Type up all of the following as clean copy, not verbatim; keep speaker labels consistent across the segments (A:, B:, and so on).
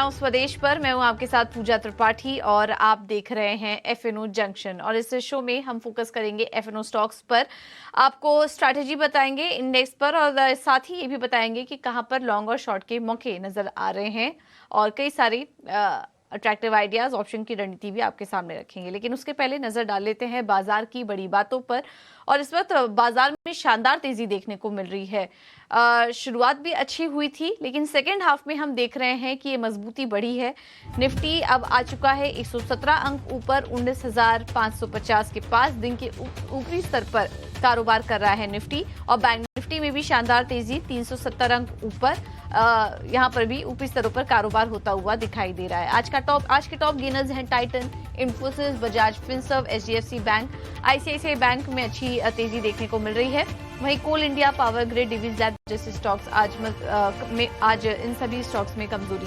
A: Now स्वदेश पर मैं हूं आपके साथ पूजा त्रिपाठी और आप देख रहे हैं एफएनओ जंक्शन। और इस शो में हम फोकस करेंगे एफएनओ स्टॉक्स पर, आपको स्ट्रैटेजी बताएंगे इंडेक्स पर और साथ ही ये भी बताएंगे कि कहां पर लॉन्ग और शॉर्ट के मौके नजर आ रहे हैं और कई सारी अट्रैक्टिव आइडियाज ऑप्शन की रणनीति भी आपके सामने रखेंगे। लेकिन उसके पहले नजर डाल लेते हैं बाजार की बड़ी बातों पर। और इस वक्त बाजार में शानदार तेजी देखने को मिल रही है। शुरुआत भी अच्छी हुई थी लेकिन सेकेंड हाफ में हम देख रहे हैं कि ये मजबूती बढ़ी है। निफ्टी अब आ चुका है 117 अंक ऊपर, 19,550 के पास दिन के ऊपरी स्तर पर कारोबार कर रहा है निफ्टी। और बैंक निफ्टी में भी शानदार तेजी, 370 अंक ऊपर, यहां पर भी ऊपरी स्तरों पर कारोबार होता हुआ दिखाई दे रहा है। आज के टॉप गेनर्स हैं Titan, Infosys, Bajaj Finserv, HDFC bank, ICICI bank में अच्छी तेजी देखने को मिल रही है। वहीं कोल इंडिया, पावर ग्रिड, डिविज जैसे स्टॉक्स आज इन सभी स्टॉक्स में कमजोरी।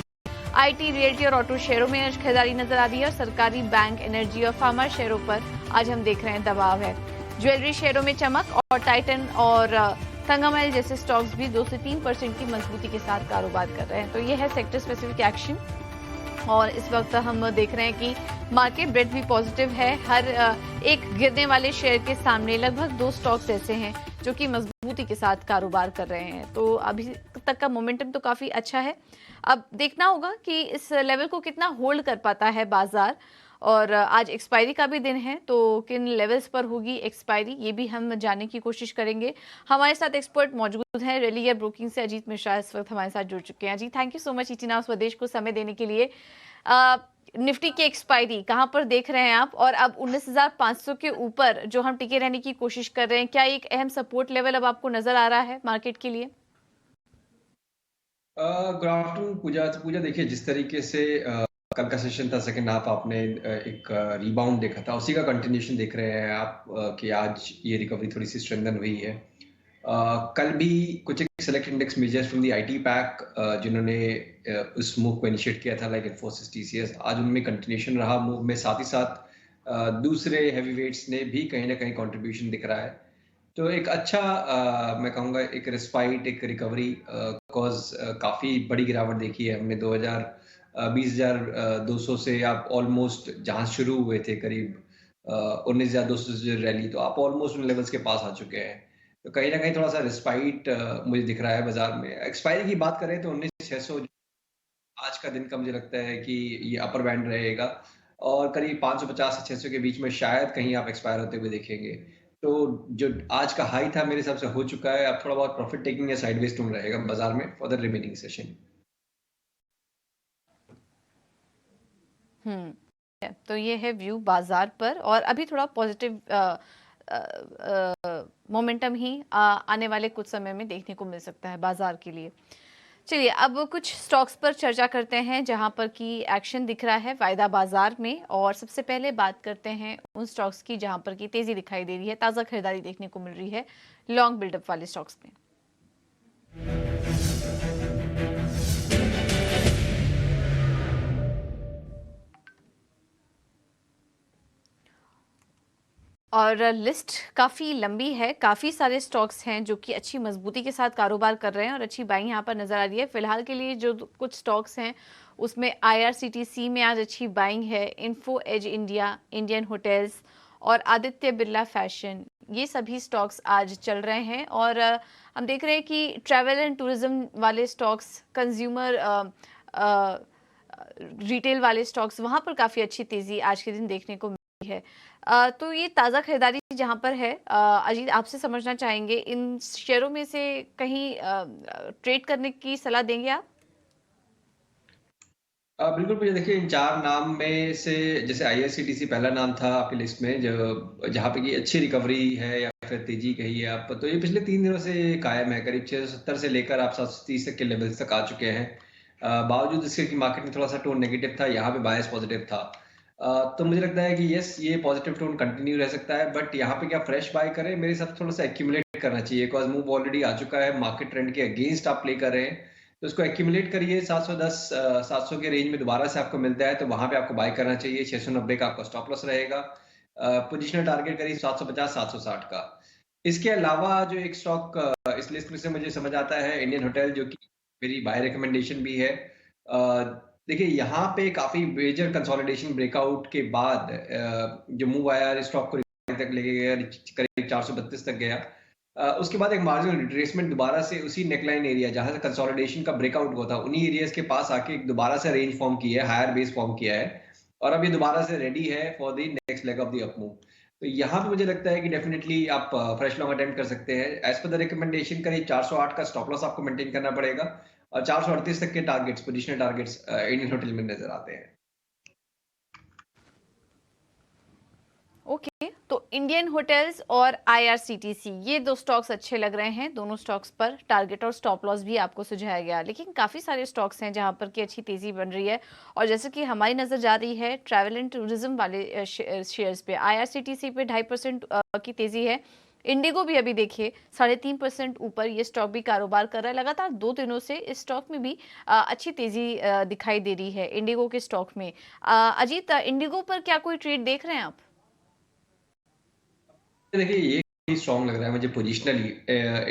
A: आईटी, रियल्टी और ऑटो शेयरों में आज खरीदारी नजर आ रही है और सरकारी बैंक, एनर्जी और फार्मा शेयरों पर आज हम देख रहे हैं दबाव है। ज्वेलरी शेयरों में चमक और टाइटन और संगमल जैसे स्टॉक्स भी 2 से 3% की मजबूती के साथ कारोबार कर रहे हैं। तो ये है सेक्टर स्पेसिफिक एक्शन। और इस वक्त हम देख रहे हैं कि मार्केट ब्रेड भी पॉजिटिव है। हर एक गिरने वाले शेयर के सामने लगभग 2 स्टॉक्स ऐसे हैं जो कि मजबूती के साथ कारोबार कर रहे हैं। तो अभी तक का मोमेंटम तो काफी अच्छा है। अब देखना होगा कि इस लेवल को कितना होल्ड कर पाता है बाजार। और आज एक्सपायरी का भी दिन है, तो किन लेवल्स पर होगी एक्सपायरी ये भी हम जानने की कोशिश करेंगे। हमारे साथ एक्सपर्ट मौजूद हैं। रेलियर ब्रोकिंग से अजीत मिश्रा इस वक्त हमारे साथ जुड़ चुके हैं। Ajit, thank you so much ET now Swadesh को समय देने के लिए। निफ्टी की एक्सपायरी कहां पर देख रहे हैं आप, और अब 19,500 के ऊपर जो हम टिके रहने की कोशिश कर रहे हैं, क्या एक अहम सपोर्ट लेवल अब आपको नजर आ रहा है मार्केट के लिए?
B: गुड आफ्टरनून पूजा। तो पूजा देखिए, जिस तरीके से कल का सेशन था, सेकंड हाफ आपने एक रीबाउंड देखा था, उसी का कंटिन्यूशन देख रहे हैं आप कि आज ये रिकवरी थोड़ी सी स्ट्रेंथन हुई है। कल भी कुछ एक select index measures from the IT pack जिन्होंने उस मूव को इनिशिएट किया था, लाइक इन्फोसिस, टीसीएस, आज उनमें कंटिन्यूशन रहा मूव में। साथ ही साथ दूसरे हैवी वेट्स ने भी कहीं ना कहीं कंट्रीब्यूशन दिख रहा है। तो एक अच्छा मैं कहूँगा एक रिस्पाइट, एक रिकवरी, कॉज काफ़ी बड़ी गिरावट देखी है हमने 20,200 से आप ऑलमोस्ट जहाँ शुरू हुए थे करीब 19,200 से रैली, तो आप ऑलमोस्ट उन लेवल्स के पास आ चुके हैं। तो कहीं ना कहीं थोड़ा सा रिस्पाइट मुझे दिख रहा है बाजार में। एक्सपायरी की बात करें तो 19,600 आज का दिन का मुझे लगता है कि ये अपर बैंड रहेगा और करीब 550 से 600 के बीच में शायद कहीं आप एक्सपायर होते हुए देखेंगे। तो जो आज का हाई था मेरे हिसाब से हो चुका है। अब थोड़ा बहुत प्रॉफिट टेकिंग या साइडवेज टून रहेगा बाजार में फॉर द रिमेनिंग सेशन।
A: तो ये है व्यू बाजार पर, और अभी थोड़ा पॉजिटिव मोमेंटम ही आने वाले कुछ समय में देखने को मिल सकता है बाजार के लिए। चलिए अब कुछ स्टॉक्स पर चर्चा करते हैं जहां पर की एक्शन दिख रहा है वायदा बाजार में। और सबसे पहले बात करते हैं उन स्टॉक्स की जहां पर की तेजी दिखाई दे रही है, ताज़ा खरीदारी देखने को मिल रही है लॉन्ग बिल्डअप वाले स्टॉक्स में। और लिस्ट काफ़ी लंबी है, काफ़ी सारे स्टॉक्स हैं जो कि अच्छी मजबूती के साथ कारोबार कर रहे हैं और अच्छी बाइंग यहाँ पर नज़र आ रही है। फिलहाल के लिए जो कुछ स्टॉक्स हैं उसमें आईआरसीटीसी में आज अच्छी बाइंग है, Info Edge India, Indian hotels और आदित्य बिरला फैशन, ये सभी स्टॉक्स आज चल रहे हैं। और हम देख रहे हैं कि ट्रैवल एंड टूरिज्म वाले स्टॉक्स, कंज्यूमर रिटेल वाले स्टॉक्स, वहाँ पर काफ़ी अच्छी तेज़ी आज के दिन देखने को मिली है। तो ये ताज़ा खरीदारी जहाँ पर है, अजीत आपसे समझना चाहेंगे इन शेयरों में से कहीं ट्रेड करने की सलाह देंगे आप?
B: बिल्कुल भैया, देखिए इन 4 नाम में से जैसे आईआरसीटीसी पहला नाम था आपकी लिस्ट में, जो जहाँ पे की अच्छी रिकवरी है या फिर तेजी कही है आप, तो ये पिछले 3 दिनों से कायम है। करीब 670 से लेकर आप 730 तक के लेवल्स तक आ चुके हैं। बावजूद इसके कि मार्केट में थोड़ा सा टोन नेगेटिव था, यहाँ पे बायस पॉजिटिव था। तो मुझे लगता है कि यस, ये पॉजिटिव टोन कंटिन्यू रह सकता है, बट यहाँ पे क्या फ्रेश बाय करें? मेरे हिसाब से थोड़ा सा एक्यूमुलेट करना चाहिए, बिकॉज मूव ऑलरेडी आ चुका है, मार्केट ट्रेंड के अगेंस्ट आप प्ले कर रहे हैं। तो उसको एक्यूमुलेट करिए, 710 700 के रेंज में दोबारा से आपको मिलता है तो वहां पे आपको बाय करना चाहिए। 690 का आपका स्टॉप लॉस रहेगा। पोजिशनल टारगेट करिए 750 760 का। इसके अलावा जो एक स्टॉक इस लिस्ट में से मुझे समझ आता है, इंडियन होटल, जो कि मेरी बाय रिकमेंडेशन भी है। देखिए, यहाँ पे काफ़ी मेजर कंसोलिडेशन ब्रेकआउट के बाद जो मूव आया स्टॉक को तक लेके गया, करीब 432 तक गया। उसके बाद एक मार्जिनल रिट्रेसमेंट दोबारा से उसी नेकलाइन एरिया जहाँ से कंसोलिडेशन का ब्रेकआउट हुआ था, उन्हीं एरियाज़ के पास आके दोबारा से रेंज फॉर्म की है, हायर बेस फॉर्म किया है और अब ये दोबारा से रेडी है for the next leg of the up move. तो यहाँ पे मुझे लगता है कि डेफिनिटली आप फ्रेश लॉन्ग अटेम्प्ट कर सकते हैं। एज़ पर द रिकमेंडेशन करीब 408 का स्टॉप लॉस आपको मेंटेन करना पड़ेगा और 438 तक के targets, positional targets Indian hotel में नज़र आते हैं।
A: ओके, तो इंडियन होटल्स और आईआरसीटीसी ये दो स्टॉक्स अच्छे लग रहे हैं। दोनों स्टॉक्स पर टारगेट और स्टॉप लॉस भी आपको सुझाया गया, लेकिन काफ़ी सारे स्टॉक्स हैं जहां पर की अच्छी तेज़ी बन रही है। और जैसे कि हमारी नज़र जा रही है ट्रैवल एंड टूरिज्म वाले शेयर्स पे, आईआरसीटीसी पे 2.5% की तेज़ी है। इंडिगो भी अभी देखिए 3.5% ऊपर ये स्टॉक भी कारोबार कर रहा है। लगातार 2 दिनों से इस स्टॉक में भी अच्छी तेज़ी दिखाई दे रही है इंडिगो के स्टॉक में। अजीत, इंडिगो पर क्या कोई ट्रेड देख रहे हैं आप?
B: देखिए, ये काफ़ी स्ट्रॉन्ग लग रहा है मुझे पोजिशनली।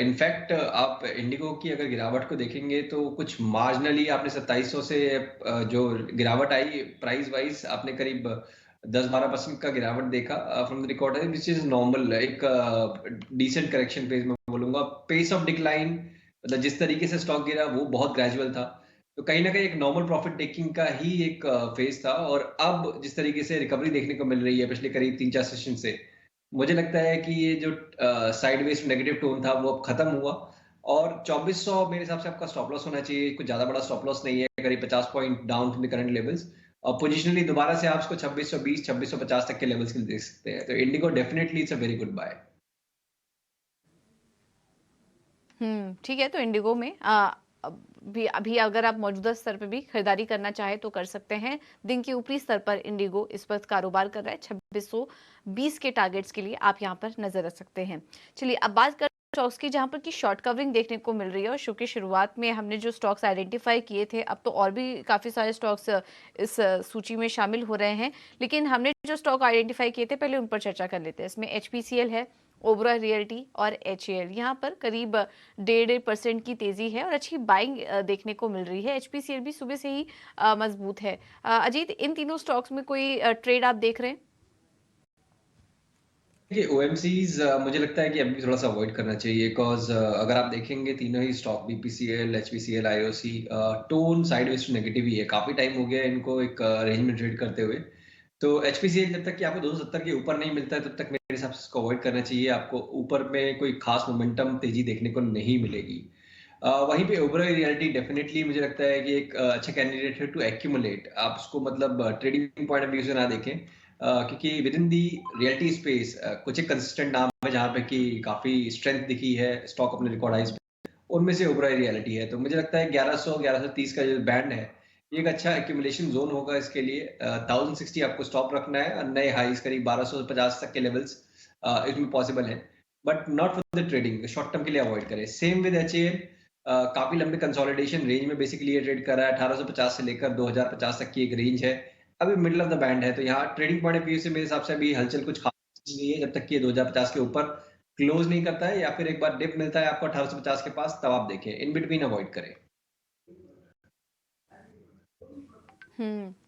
B: इनफैक्ट आप इंडिगो की अगर गिरावट को देखेंगे तो कुछ मार्जिनली आपने 2700 से जो गिरावट आई प्राइस वाइज, आपने करीब 10-12% का गिरावट देखा from the record, which is normal, एक डिसेंट करेक्शन फेज में बोलूंगा। पेस ऑफ डिक्लाइन, मतलब जिस तरीके से स्टॉक गिरा वो बहुत ग्रेजुअल था, तो कहीं ना कहीं एक नॉर्मल प्रॉफिट टेकिंग का ही एक फेज था। और अब जिस तरीके से रिकवरी देखने को मिल रही है पिछले करीब 3-4 सेशन से, मुझे लगता है कि ये जो साइडवेज नेगेटिव टोन था वो अब खत्म हुआ और 2400 मेरे हिसाब से आपका स्टॉप लॉस होना चाहिए। कुछ ज्यादा बड़ा स्टॉप लॉस नहीं है, करीब 50 point down from the current levels. और पोजिशनली दोबारा से आप इसको 2620 2650 तक के लेवल्स के लिए देख सकते हैं। तो IndiGo definitely it's a very good buy.
A: ठीक है, तो इंडिगो में भी अभी अगर आप मौजूदा स्तर पे भी खरीदारी करना चाहे तो कर सकते हैं। दिन के ऊपरी स्तर पर इंडिगो इस वक्त कारोबार कर रहा है। 2620 के टारगेट्स के लिए आप यहां पर नजर रख सकते हैं। चलिए अब बात कर स्टॉक्स की जहां पर की शॉर्ट कवरिंग देखने को मिल रही है। और शो की शुरुआत में हमने जो स्टॉक्स आइडेंटिफाई किए थे, अब तो और भी काफी सारे स्टॉक्स इस सूची में शामिल हो रहे हैं, लेकिन हमने जो स्टॉक आइडेंटिफाई किए थे पहले उन पर चर्चा कर लेते हैं। इसमें एचपीसीएल है, ओबरॉय रियल्टी और एचएएल। यहाँ पर करीब 1.5% की तेजी है और अच्छी बाइंग देखने को मिल रही है। एचपीसीएल भी सुबह से ही मजबूत है। अजीत, इन तीनों स्टॉक्स में कोई ट्रेड आप देख रहे हैं?
B: देखिए, ओएमसीज मुझे लगता है कि अभी थोड़ा सा अवॉइड करना चाहिए, बिकॉज अगर आप देखेंगे तीनों ही stock BPCL, HPCL, IOC, tone sideways to negative ही है। काफी टाइम हो गया है इनको एक रेंज में ट्रेड करते हुए। तो एचपीसीएल जब तक कि आपको 270 के ऊपर नहीं मिलता है तब तक मेरे हिसाब से इसको अवॉइड करना चाहिए। आपको ऊपर में कोई खास मोमेंटम तेजी देखने को नहीं मिलेगी। वहीं पे ओबरॉय रियल्टी डेफिनेटली मुझे लगता है कि एक अच्छा कैंडिडेट है टू एक्यूमुलेट। आप उसको मतलब ट्रेडिंग पॉइंट ऑफ व्यू से ना देखें, क्योंकि with in the realty space कुछ एक कंसिस्टेंट नाम है जहाँ पे कि काफी स्ट्रेंथ दिखी है स्टॉक अपने रिकॉर्ड हाइज पे, उनमें से ओबरॉय रियलिटी है। तो मुझे लगता है 1100-1130 का जो बैंड है ये एक अच्छा एक्यूमुलेशन जोन होगा इसके लिए। 1060 आपको स्टॉप रखना है और नए हाइज करीब 1250 तक के लेवल्स इसमें पॉसिबल है, but not for the trading. Short term के लिए अवॉइड करें। सेम विद एचएएल, काफी लंबी कंसोलिडेशन रेंज में बेसिकली ये ट्रेड कर रहा है। 1850 से लेकर 2050 तक की एक रेंज है, अभी मिडिल ऑफ द बैंड है। तो यहाँ ट्रेडिंग पॉइंट ऑफ व्यू से मेरे हिसाब से अभी हलचल कुछ खास नहीं है जब तक कि ये 2050 के ऊपर क्लोज नहीं करता है, या फिर एक बार डिप मिलता है आपको 1850 के पास, तब आप देखें। इन बिटवीन अवॉइड करें।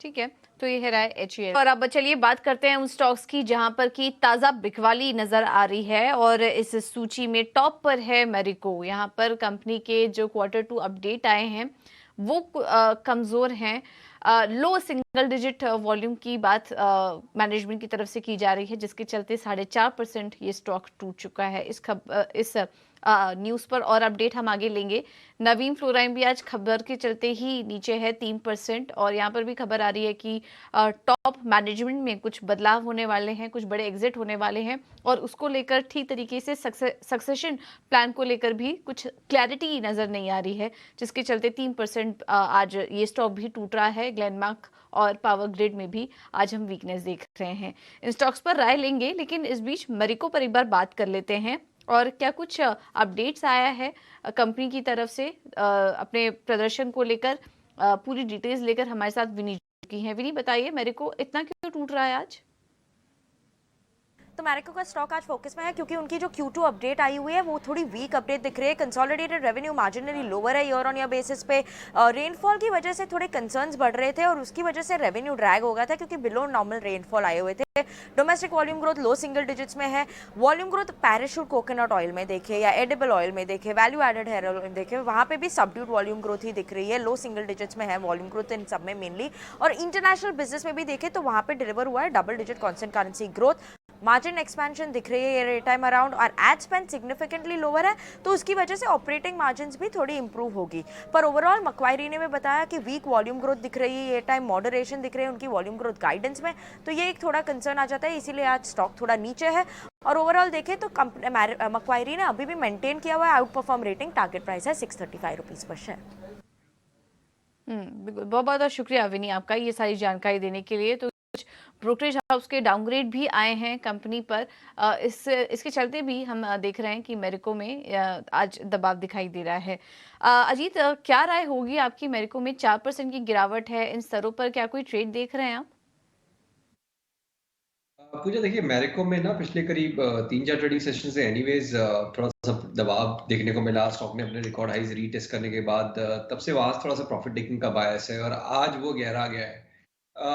A: ठीक है, तो ये है रहा है एचईएल। और अब चलिए बात करते हैं उन स्टॉक्स की जहां पर की ताजा बिकवाली नजर आ रही है। और इस सूची में टॉप पर है मैरिको। यहाँ पर कंपनी के जो Q2 अपडेट आए हैं वो कमजोर हैं। लो सिंगल डिजिट वॉल्यूम की बात मैनेजमेंट की तरफ से की जा रही है, जिसके चलते 4.5% ये स्टॉक टूट चुका है। इस न्यूज पर और अपडेट हम आगे लेंगे। नवीन फ्लोराइन भी आज खबर के चलते ही नीचे है 3%। और यहाँ पर भी खबर आ रही है कि टॉप मैनेजमेंट में कुछ बदलाव होने वाले हैं, कुछ बड़े एग्जिट होने वाले हैं और उसको लेकर ठीक तरीके से सक्सेशन प्लान को लेकर भी कुछ क्लैरिटी नजर नहीं आ रही है, जिसके चलते 3% आज ये स्टॉक भी टूट रहा है। ग्लेनमार्क और पावर ग्रिड में भी आज हम वीकनेस देख रहे हैं। इन स्टॉक्स पर राय लेंगे, लेकिन इस बीच मैरिको पर एक बार बात कर लेते हैं और क्या कुछ अपडेट्स आया है कंपनी की तरफ से अपने प्रदर्शन को लेकर। पूरी डिटेल्स लेकर हमारे साथ विनी की हैं। विनी, बताइए मैरिको इतना क्यों टूट रहा है आज?
C: तो मैरिको का स्टॉक आज फोकस में है क्योंकि उनकी जो Q2 अपडेट आई हुई है वो थोड़ी वीक अपडेट दिख रही है। कंसोलिडेटेड रेवेन्यू मार्जिनली लोअर है ईयर ऑन ईयर बेसिस पे। रेनफॉल की वजह से थोड़े कंसर्न्स बढ़ रहे थे और उसकी वजह से रेवेन्यू ड्रैग हो गया था क्योंकि बिलो नॉर्मल रेनफॉल आए हुए थे। डोमेस्टिक वॉल्यूम ग्रोथ लो सिंगल डिजिट्स में है। Volume growth parachute coconut oil में देखे या एडिबल ऑयल में देखे, वैल्यू एडेड हेयर ऑयल में देखे, वहाँ पे भी सबड्यूड वॉल्यूम ग्रोथ ही दिख रही है। लो सिंगल डिजिट्स में है वॉल्यूम ग्रोथ इन सब में मेनली। और इंटरनेशनल बिजनेस में भी देखे तो वहाँ पे डिलीवर हुआ है double digit constant currency growth. Margin expansion दिख रही है ये टाइम अराउंड और एड स्पेंड सिग्निफिकेंटली लोअर है तो उसकी वजह से ऑपरेटिंग मार्जिन भी थोड़ी इंप्रूव होगी। पर ओवरऑल मक्वायरी ने भी बताया कि वीक वॉल्यूम ग्रोथ दिख रही है ये टाइम, मॉडरेशन दिख रही है उनकी वॉल्यूम ग्रोथ गाइडेंस में, तो ये एक थोड़ा कंसर्न आ जाता है, इसीलिए आज स्टॉक थोड़ा नीचे है। और ओवरऑल देखें तो मक्वायरी ने अभी भी मेंटेन किया हुआ है out perform rating, target price है 635 रुपीज पर शेयर।
A: बिल्कुल, बहुत बहुत शुक्रिया विनी आपका ये सारी जानकारी देने के लिए। तो कुछ ब्रोकरेज हाउस के डाउनग्रेड भी आए हैं कंपनी पर, इसके चलते भी हम देख रहे हैं कि मेरिको में आज दबाव दिखाई दे रहा है। अजीत, क्या राय होगी आपकी? मेरिको में 4% की गिरावट है, इन स्तरों पर क्या कोई ट्रेड देख रहे हैं आप?
B: पूजा देखिए, मैरिको में ना पिछले करीब 3-4 ट्रेडिंग सेशन से एनीवेज थोड़ा सा दबाव देखने को मिला। स्टॉक ने अपने रिकॉर्ड हाइज रीटेस्ट करने के बाद तब से वहां थोड़ा सा प्रॉफिट टेकिंग का बायस है और आज वो गहरा गया है।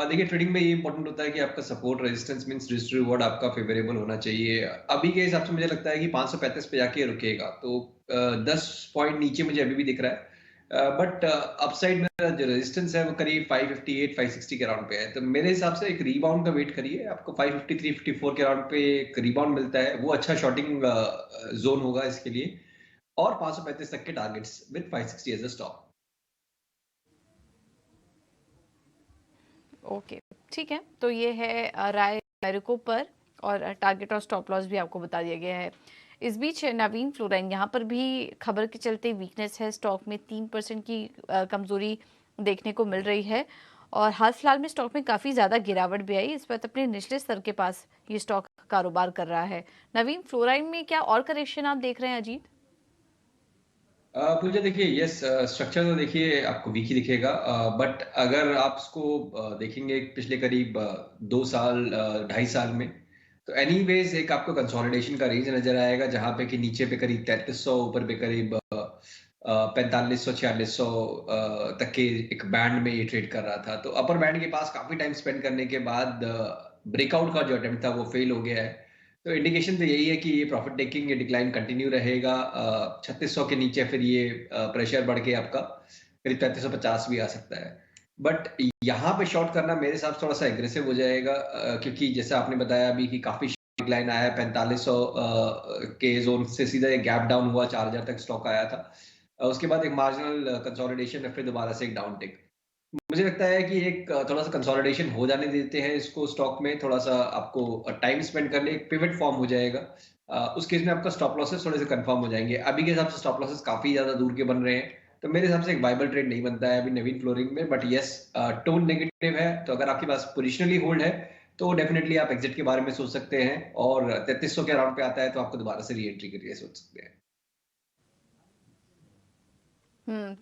B: देखिए, ट्रेडिंग में ये इंपॉर्टेंट होता है कि आपका support resistance means risk reward आपका फेवरेबल होना चाहिए। अभी के हिसाब से मुझे लगता है कि 535 पे जाके रुकेगा, तो 10 पॉइंट नीचे मुझे अभी भी दिख रहा है। बट अपसाइड में जो रेजिस्टेंस है वो करीब 558 560 के अराउंड पे है, तो मेरे हिसाब से एक रीबाउंड का वेट करिए। आपको 553 54 के अराउंड पे एक रीबाउंड मिलता है, वो अच्छा शॉर्टिंग जोन होगा इसके लिए। और 535 तक के targets with 560 as a stop.
A: Okay, ठीक है। तो ये है राय मेरिको पर, और टारगेट और स्टॉप लॉस भी आपको बता दिया गया है। इस बीच नवीन फ्लोराइन, यहाँ पर भी खबर के चलते वीकनेस है, स्टॉक में 3% की कमजोरी देखने को मिल रही है और हाल फिलहाल में स्टॉक में काफ़ी ज़्यादा गिरावट भी आई। इस वक्त अपने निचले स्तर के पास ये स्टॉक कारोबार कर रहा है। नवीन फ्लोराइन में क्या और करेक्शन आप देख रहे हैं अजीत?
B: पूजा देखिए, यस, स्ट्रक्चर तो देखिए आपको वीक ही दिखेगा, बट अगर आप इसको देखेंगे पिछले करीब 2 साल 2.5 साल में, तो एनीवेज एक आपको कंसोलिडेशन का रेंज नजर आएगा, जहां पे कि नीचे पे करीब 3300, ऊपर पे करीब 4500 4600 तक के एक बैंड में ये ट्रेड कर रहा था। तो अपर बैंड के पास काफी टाइम स्पेंड करने के बाद ब्रेकआउट का जो अटेम्प्ट था वो फेल हो गया है। तो इंडिकेशन तो यही है कि ये प्रॉफिट टेकिंग ये डिक्लाइन कंटिन्यू रहेगा। 3600 के नीचे फिर ये प्रेशर बढ़ के आपका करीब 3350 भी आ सकता है। बट यहाँ पे शॉर्ट करना मेरे हिसाब से थोड़ा सा एग्रेसिव हो जाएगा, क्योंकि जैसे आपने बताया अभी कि काफी डिक्लाइन आया है। 4500 के जोन से सीधा एक गैप डाउन हुआ, 4000 तक स्टॉक आया था। उसके बाद एक मार्जिनल कंसोलिडेशन, फिर दोबारा से एक डाउन टिक। मुझे लगता है कि एक थोड़ा सा कंसोलिडेशन हो जाने देते हैं इसको, स्टॉक में थोड़ा सा आपको टाइम स्पेंड करने, एक पिवट फॉर्म हो जाएगा। उस केस में आपका स्टॉप लॉसेस थोड़े से कंफर्म हो जाएंगे। अभी के हिसाब से स्टॉप लॉसेस काफी ज्यादा दूर के बन रहे हैं, तो मेरे हिसाब से एक वाइबल ट्रेड नहीं बनता है अभी नवीन फ्लोरिंग में। बट यस, टोन नेगेटिव है, तो अगर आपके पास पोजिशनली होल्ड है तो डेफिनेटली आप एग्जिट के बारे में सोच सकते हैं, और 3300 के अराउंड पे आता है तो आपको दोबारा से री एंट्री के लिए सोच सकते हैं।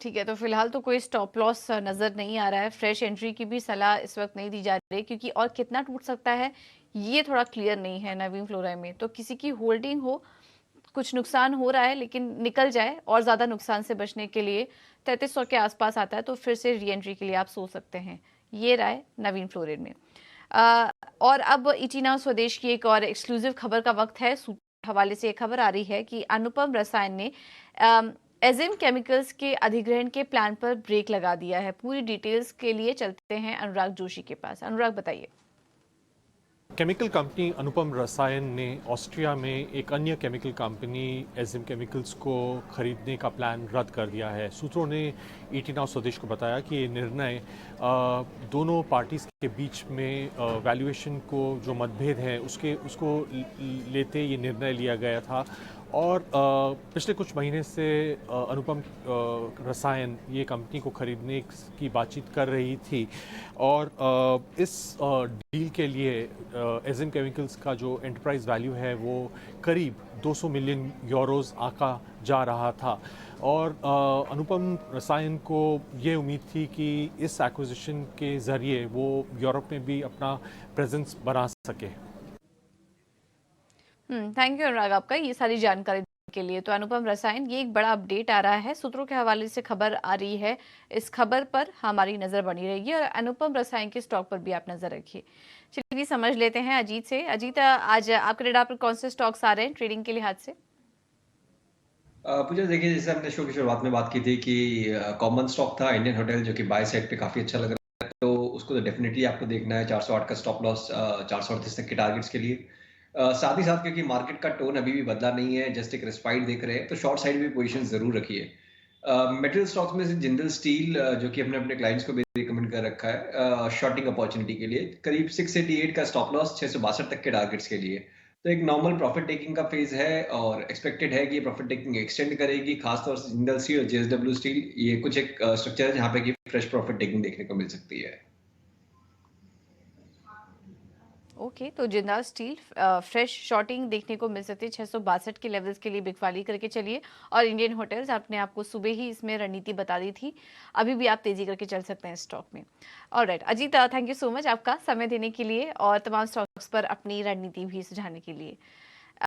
A: ठीक है। तो फिलहाल तो कोई स्टॉप लॉस नज़र नहीं आ रहा है, फ्रेश एंट्री की भी सलाह इस वक्त नहीं दी जा रही, क्योंकि और कितना टूट सकता है ये थोड़ा क्लियर नहीं है नवीन फ्लोराइन में। तो किसी की होल्डिंग हो, कुछ नुकसान हो रहा है लेकिन निकल जाए और ज़्यादा नुकसान से बचने के लिए 3300 के आसपास आता है तो फिर से री एंट्री के लिए आप सोच सकते हैं। ये राय नवीन फ्लोराइन में। और अब इटीना स्वदेश की एक और एक्सक्लूसिव खबर का वक्त है। सूत्र हवाले से एक खबर आ रही है कि अनुपम रसायन ने एजिम केमिकल्स के अधिग्रहण के प्लान पर ब्रेक लगा दिया है। पूरी डिटेल्स के लिए चलते हैं अनुराग जोशी के पास। अनुराग, बताइए।
D: केमिकल कंपनी अनुपम रसायन ने ऑस्ट्रिया में एक अन्य केमिकल कंपनी एजिम केमिकल्स को खरीदने का प्लान रद्द कर दिया है। सूत्रों ने ईटी नाउ स्वदेश को बताया कि ये निर्णय दोनों पार्टीज के बीच में वैल्यूएशन को जो मतभेद है उसको लेते ये निर्णय लिया गया था। और पिछले कुछ महीने से अनुपम रसायन ये कंपनी को खरीदने की बातचीत कर रही थी, और इस डील के लिए एजिम केमिकल्स का जो एंटरप्राइज वैल्यू है वो करीब 200 मिलियन यूरोस आका जा रहा था। और अनुपम रसायन को ये उम्मीद थी कि इस एक्विजिशन के ज़रिए वो यूरोप में भी अपना प्रेजेंस बना सके।
A: थैंक यू अनुराग आपका ये सारी जानकारी के लिए। तो अनुपम रसायन, ये एक बड़ा अपडेट आ रहा है, सूत्रों के हवाले से खबर आ रही है, इस खबर पर हमारी नजर बनी रहेगी और अनुपम रसायन के स्टॉक पर भी आप नजर रखिए। चलिए भी समझ लेते हैं अजीत से। अजीत, आज आपके रेडार पर कौन से स्टॉक्स आ रहे हैं ट्रेडिंग के लिहाज से?
B: पूजा देखिए, जैसे हमने शो की शुरुआत में बात की थी कि कॉमन स्टॉक था इंडियन होटल, जो कि बाय साइड पे काफी अच्छा लग रहा है, तो उसको तो डेफिनेटली आपको देखना है। 408 का स्टॉप लॉस, 438 तक के टारगेट्स के लिए। साथ ही साथ क्योंकि मार्केट का टोन अभी भी बदला नहीं है, जस्ट एक रिस्पाइट देख रहे हैं, तो शॉर्ट साइड भी पोजीशन जरूर रखिए। मेटेरियल स्टॉक्स में से जिंदल स्टील, जो कि हमने अपने क्लाइंट्स को भी रिकमेंड कर रखा है शॉर्टिंग अपॉर्चुनिटी के लिए, करीब 688 का स्टॉप लॉस, 662 तक के टारगेट्स के लिए। तो एक नॉर्मल प्रॉफिट टेकिंग का फेज है और एक्सपेक्टेड है कि ये प्रॉफिट टेकिंग एक्सटेंड करेगी, खासतौर से जिंदल स्टील और जेएसडब्ल्यू स्टील। ये कुछ एक स्ट्रक्चर है जहां पे कि फ्रेश प्रॉफिट टेकिंग देखने को मिल सकती है।
A: ओके, तो जिंदाल स्टील फ्रेश शॉर्टिंग देखने को मिल सकती है 662 के लेवल्स के लिए बिग वाली करके चलिए। और इंडियन होटल्स, आपने आपको सुबह ही इसमें रणनीति बता दी थी, अभी भी आप तेजी करके चल सकते हैं स्टॉक में। Alright Ajit, thank you so much आपका समय देने के लिए और तमाम स्टॉक्स पर अपनी रणनीति भी सुझाने के लिए।